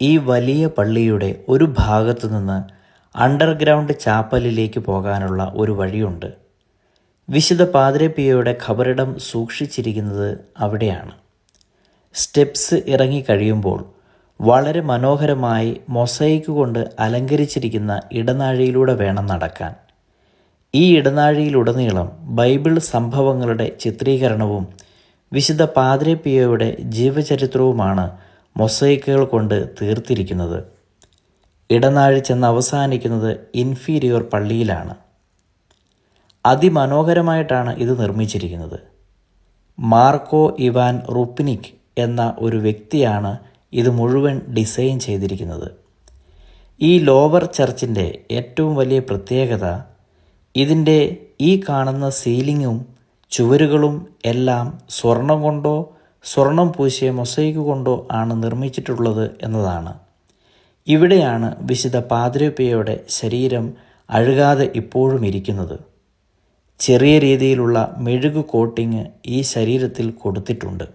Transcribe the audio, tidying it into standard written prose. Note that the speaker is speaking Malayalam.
ഈ വലിയ പള്ളിയുടെ ഒരു ഭാഗത്തു നിന്ന് അണ്ടർഗ്രൗണ്ട് ചാപ്പലിലേക്ക് പോകാനുള്ള ഒരു വഴിയുണ്ട്. വിശുദ്ധ പാദ്രെ പിയോയുടെ ഖബറിടം സൂക്ഷിച്ചിരിക്കുന്നത് അവിടെയാണ്. സ്റ്റെപ്സ് ഇറങ്ങിക്കഴിയുമ്പോൾ വളരെ മനോഹരമായി മൊസൈക്ക് കൊണ്ട് അലങ്കരിച്ചിരിക്കുന്ന ഇടനാഴിയിലൂടെ വേണം നടക്കാൻ. ഈ ഇടനാഴിയിലുടനീളം ബൈബിൾ സംഭവങ്ങളുടെ ചിത്രീകരണവും വിശുദ്ധ പാദ്രെ പിയോയുടെ ജീവചരിത്രവുമാണ് മൊസൈക്കുകൾ കൊണ്ട് തീർത്തിരിക്കുന്നത്. ഇടനാഴി ചെന്ന് അവസാനിക്കുന്നത് ഇൻഫീരിയോർ പള്ളിയിലാണ്. അതിമനോഹരമായിട്ടാണ് ഇത് നിർമ്മിച്ചിരിക്കുന്നത്. മാർക്കോ ഇവാൻ റുപ്നിക് എന്ന ഒരു വ്യക്തിയാണ് ഇത് മുഴുവൻ ഡിസൈൻ ചെയ്തിരിക്കുന്നത്. ഈ ലോവർ ചർച്ചിൻ്റെ ഏറ്റവും വലിയ പ്രത്യേകത ഇതിൻ്റെ ഈ കാണുന്ന സീലിങ്ങും ചുവരുകളും എല്ലാം സ്വർണം കൊണ്ടോ സ്വർണം പൂശിയ മൊസൈക്ക് കൊണ്ടോ ആണ് നിർമ്മിച്ചിട്ടുള്ളത് എന്നതാണ്. ഇവിടെയാണ് വിശുദ്ധ പാദ്രെ പിയോയുടെ ശരീരം അഴുകാതെ ഇപ്പോഴും ഇരിക്കുന്നത്. ചെറിയ രീതിയിലുള്ള മെഴുകു കോട്ടിങ് ഈ ശരീരത്തിൽ കൊടുത്തിട്ടുണ്ട്.